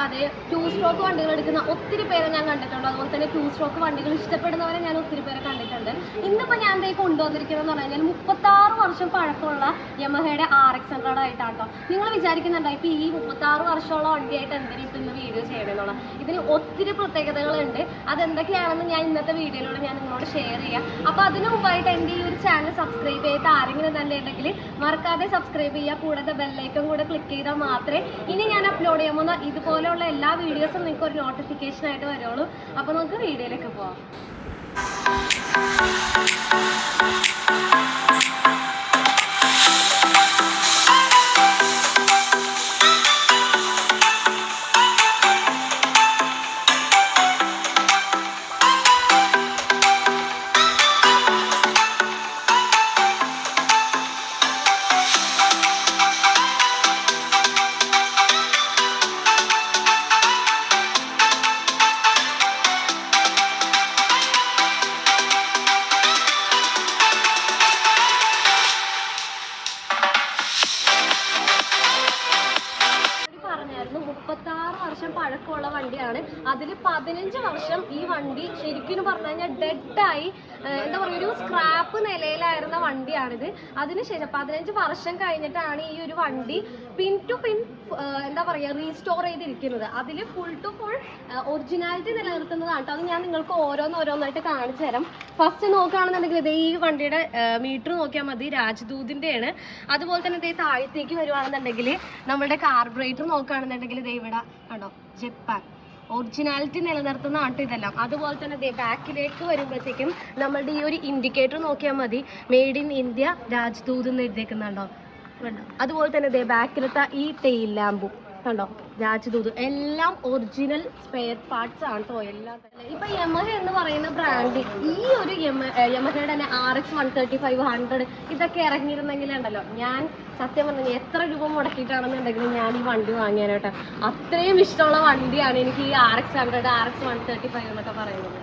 അല്ലാതെ 2 സ്ട്രോക്ക് വണ്ടികൾ എടുക്കുന്ന ഒത്തിരി പേരെ ഞാൻ കണ്ടിട്ടുണ്ട്. അതുപോലെ തന്നെ 2 സ്ട്രോക്ക് വണ്ടികൾ ഇഷ്ടപ്പെടുന്നവരെ ഞാൻ ഒത്തിരി പേരെ കണ്ടിട്ടുണ്ട്. ഇന്നിപ്പോൾ ഞാൻ ദേ കൊണ്ടുവന്നിരിക്കുന്നതെന്ന് പറഞ്ഞു കഴിഞ്ഞാൽ 36 വർഷം പഴക്കമുള്ള യമഹയുടെ RX 100 ആയിട്ടാണ് കേട്ടോ. നിങ്ങൾ വിചാരിക്കുന്നുണ്ടോ ഇപ്പോൾ ഈ 36 വർഷമുള്ള വണ്ടിയായിട്ട് എന്തിനും ഇപ്പം ഇന്ന് വീഡിയോ ചെയ്യണമെന്നുള്ള? ഇതിന് ഒത്തിരി പ്രത്യേകതകളുണ്ട്. അതെന്തൊക്കെയാണെന്ന് ഞാൻ ഇന്നത്തെ വീഡിയോയിലൂടെ ഞാൻ നിങ്ങളോട് ഷെയർ ചെയ്യാം. അപ്പോൾ അതിന് മുമ്പായിട്ട് എൻ്റെ ഈ ഒരു ചാനൽ സബ്സ്ക്രൈബ് ചെയ്ത് ആരെങ്കിലും തന്നെ ഉണ്ടെങ്കിൽ മറക്കാതെ സബ്സ്ക്രൈബ് ചെയ്യുക. കൂടാതെ ബെല്ലൈക്കൺ കൂടെ ക്ലിക്ക് ചെയ്താൽ മാത്രമേ ഇനി ഞാൻ അപ്ലോഡ് ചെയ്യാൻ പോകുന്ന ഇതുപോലെയുള്ള എല്ലാ വീഡിയോസും നിങ്ങൾക്ക് ഒരു നോട്ടിഫിക്കേഷൻ ആയിട്ട് വരുള്ളൂ. അപ്പോൾ നമുക്ക് വീഡിയോയിലേക്ക് പോവാം. പഴക്കമുള്ള വണ്ടിയാണ്. അതിൽ 15 വർഷം ഈ വണ്ടി ശരിക്കും പറഞ്ഞു കഴിഞ്ഞാൽ ഡെഡായി, എന്താ പറയുക, ഒരു സ്ക്രാപ്പ് നിലയിലായിരുന്ന വണ്ടിയാണിത്. അതിനുശേഷം 15 വർഷം കഴിഞ്ഞിട്ടാണ് ഈ ഒരു വണ്ടി പിൻ ടു പിൻ എന്താ പറയുക റീസ്റ്റോർ ചെയ്തിരിക്കുന്നത്. അതിൽ ഫുൾ ടു ഫുൾ ഒറിജിനാലിറ്റി നിലനിർത്തുന്നതാണ്. അത് ഞാൻ നിങ്ങൾക്ക് ഓരോന്നോരോന്നായിട്ട് കാണിച്ചു തരാം. ഫസ്റ്റ് നോക്കുകയാണെന്നുണ്ടെങ്കിൽ ഇത് ഈ വണ്ടിയുടെ മീറ്റർ നോക്കിയാൽ മതി, രാജ്ദൂതിൻ്റെയാണ്. അതുപോലെ തന്നെ ഇതേ താഴത്തേക്ക് വരുവാണെന്നുണ്ടെങ്കിൽ നമ്മുടെ കാർബറേറ്റർ നോക്കുകയാണെന്നുണ്ടെങ്കിൽ ഇതേ ഇവിടെ കണ്ടോ ജപ്പാൻ ഒറിജിനാലിറ്റി നിലനിർത്തുന്നതാണ് ഇതെല്ലാം. അതുപോലെ തന്നെ ബാക്കിലേക്ക് വരുമ്പോഴത്തേക്കും നമ്മളുടെ ഈ ഒരു ഇൻഡിക്കേറ്റർ നോക്കിയാൽ മതി, മെയ്ഡ് ഇൻ ഇന്ത്യ രാജ്ദൂത് എന്ന് എഴുതിയേക്കുന്നുണ്ടോ കണ്ടോ. അതുപോലെ തന്നെ ബാക്കിലത്തെ ഈ ടെയിൽ ലാമ്പും കണ്ടോ രാജ്ദൂത്, എല്ലാം ഒറിജിനൽ സ്പെയർ പാർട്സ് ആണ് കേട്ടോ എല്ലാം തന്നെ. ഇപ്പൊ യമഹ എന്ന് പറയുന്ന ബ്രാൻഡ് ഈ ഒരു യമഹയുടെ തന്നെ RX 135 100 ഇതൊക്കെ ഇറങ്ങിയിരുന്നെങ്കിലുണ്ടല്ലോ, ഞാൻ സത്യം പറഞ്ഞു എത്ര രൂപ മുടക്കിയിട്ടാണെന്നുണ്ടെങ്കിലും ഞാൻ ഈ വണ്ടി വാങ്ങിയാനോട്ടെ. അത്രയും ഇഷ്ടമുള്ള വണ്ടിയാണ് എനിക്ക് ഈ RX 100 RX 135 എന്നൊക്കെ പറയുന്നത്.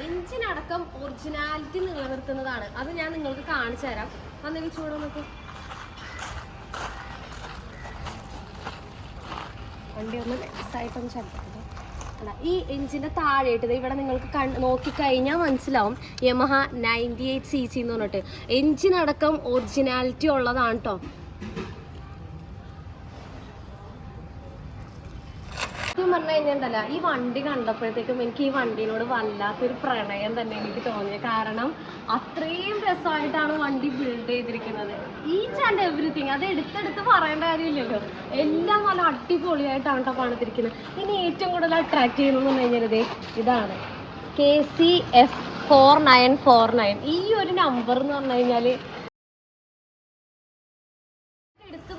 എഞ്ചിനടക്കം ഒറിജിനാലിറ്റി നിലനിർത്തുന്നതാണ്. അത് ഞാൻ നിങ്ങൾക്ക് കാണിച്ചു തരാം. വന്നെങ്കിൽ ചൂട് നോക്കി വണ്ടി ഒന്ന് ലെസ്സായിട്ടൊന്ന് ചലിക്കുന്നത്. ഈ എഞ്ചിൻ്റെ താഴെയിട്ട് ഇവിടെ നിങ്ങൾക്ക് നോക്കിക്കഴിഞ്ഞാൽ മനസ്സിലാവും യമഹ 98cc എന്ന് പറഞ്ഞിട്ട്. എഞ്ചിനടക്കം ഒറിജിനാലിറ്റി ഉള്ളതാണ് കേട്ടോ. പറഞ്ഞു കഴിഞ്ഞാൽ ഈ വണ്ടി കണ്ടപ്പോഴത്തേക്കും എനിക്ക് ഈ വണ്ടീനോട് വല്ലാത്തൊരു പ്രണയം തന്നെ എനിക്ക് തോന്നിയത്. കാരണം അത്രയും രസമായിട്ടാണ് വണ്ടി ബിൽഡ് ചെയ്തിരിക്കുന്നത്. ഈച്ച് ആൻഡ് എവറിത്തിങ്, അത് എടുത്തെടുത്ത് പറയേണ്ട കാര്യമില്ലല്ലോ, എല്ലാം നല്ല അടിപൊളിയായിട്ടാണ് കേട്ടോ പണിതിരിക്കുന്നത്. ഇനി ഏറ്റവും കൂടുതൽ അട്രാക്ട് ചെയ്യുന്നതെന്ന് പറഞ്ഞു കഴിഞ്ഞാൽ ഇതാണ് KCF 4949. ഈ ഒരു നമ്പർ എന്ന് പറഞ്ഞു കഴിഞ്ഞാൽ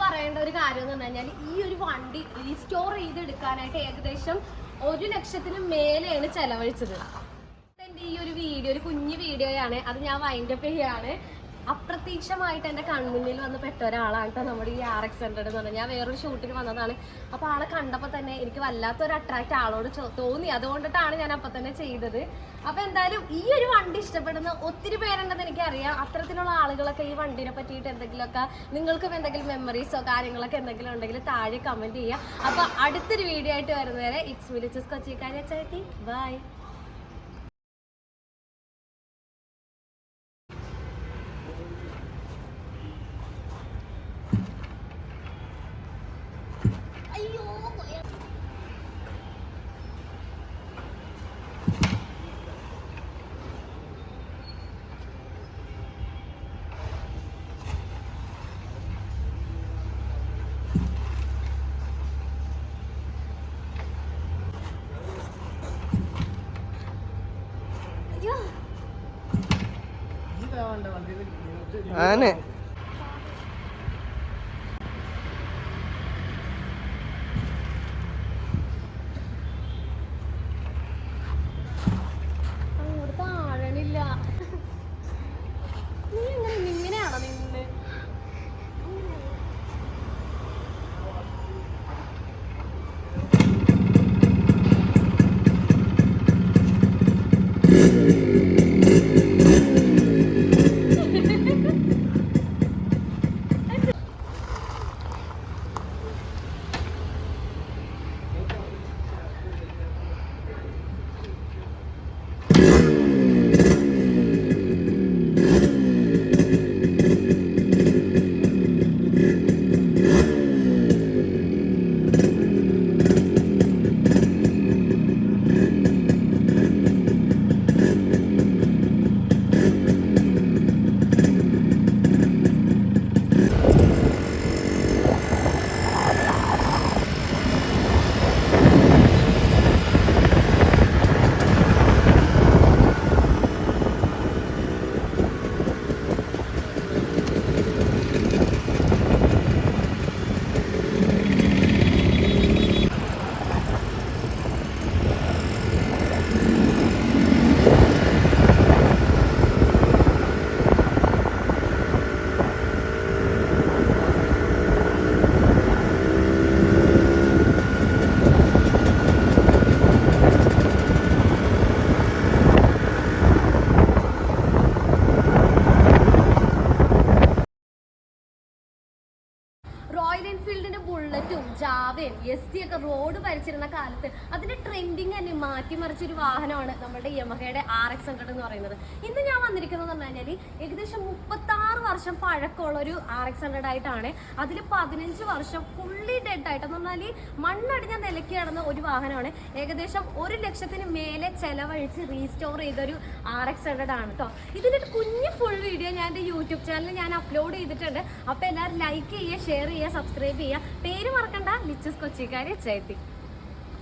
പറയേണ്ട ഒരു കാര്യം എന്ന് പറഞ്ഞു കഴിഞ്ഞാൽ ഈ ഒരു വണ്ടി റീസ്റ്റോർ ചെയ്തെടുക്കാനായിട്ട് ഏകദേശം 1 ലക്ഷത്തിന് മേലെയാണ് ചെലവഴിച്ചത്. എൻ്റെ ഈ ഒരു വീഡിയോ ഒരു കുഞ്ഞു വീഡിയോയാണ്, അത് ഞാൻ വൈൻഡപ്പ് ചെയ്യാണ്. അപ്രതീക്ഷമായിട്ട് എൻ്റെ കൺമുന്നിൽ വന്ന് പെട്ട ഒരാളാണ് കേട്ടോ നമ്മുടെ ഈ RX 100 എന്ന് പറഞ്ഞാൽ. ഞാൻ വേറൊരു ഷൂട്ടിന് വന്നതാണ്. അപ്പോൾ ആളെ കണ്ടപ്പോൾ തന്നെ എനിക്ക് വല്ലാത്തൊരു അട്രാക്റ്റ് ആളോട് തോന്നി. അതുകൊണ്ടിട്ടാണ് ഞാൻ അപ്പം തന്നെ ചെയ്തത്. അപ്പോൾ എന്തായാലും ഈ ഒരു വണ്ടി ഇഷ്ടപ്പെടുന്ന ഒത്തിരി പേരുണ്ടെന്ന് എനിക്കറിയാം. അത്തരത്തിലുള്ള ആളുകളൊക്കെ ഈ വണ്ടിനെ പറ്റിയിട്ട് എന്തെങ്കിലുമൊക്കെ നിങ്ങൾക്കും എന്തെങ്കിലും മെമ്മറീസോ കാര്യങ്ങളൊക്കെ എന്തെങ്കിലും ഉണ്ടെങ്കിൽ താഴെ കമൻറ്റ് ചെയ്യുക. അപ്പോൾ അടുത്തൊരു വീഡിയോ ആയിട്ട് വരുന്നവരെ ഇറ്റ്സ് വിളിച്ചസ് കൊച്ചിക്കാരി ചേട്ടി ബൈ. ആനെ അങ്ങോട്ട് താഴണില്ല. നീ ഇങ്ങനെയാണോ നിന്ന്? യാമഹയും ST ഒക്കെ റോഡ് ഭരിച്ചിരുന്ന കാലത്ത് അതിന്റെ ട്രെൻഡിങ് തന്നെ മാറ്റിമറിച്ചൊരു വാഹനമാണ് നമ്മുടെ യമഹയുടെ RX 100 എന്ന് പറയുന്നത്. ഇന്ന് ഞാൻ വന്നിരിക്കുന്നത് എന്ന് പറഞ്ഞു കഴിഞ്ഞാൽ ഏകദേശം 36 വർഷം പഴക്കമുള്ള ഒരു RX 100 ആയിട്ടാണ്. അതിൽ 15 വർഷം ഫുള്ളി ഡെഡ് ആയിട്ട് എന്ന് പറഞ്ഞാൽ മണ്ണടിഞ്ഞ നിലയ്ക്ക് കിടന്ന ഒരു വാഹനമാണ്. ഏകദേശം 1 ലക്ഷത്തിന് മേലെ ചെലവഴിച്ച് റീസ്റ്റോർ ചെയ്തൊരു RX 100 ആണ് കേട്ടോ. ഇതിൻ്റെ ഒരു കുഞ്ഞു ഫുൾ വീഡിയോ ഞാൻ എൻ്റെ യൂട്യൂബ് ചാനലിൽ ഞാൻ അപ്ലോഡ് ചെയ്തിട്ടുണ്ട്. അപ്പോൾ എല്ലാവരും ലൈക്ക് ചെയ്യുക, ഷെയർ ചെയ്യുക, സബ്സ്ക്രൈബ് ചെയ്യുക. പേര് മറക്കണ്ട, ലിച്ചസ് കൊച്ചിക്കാരി ചേത്തി.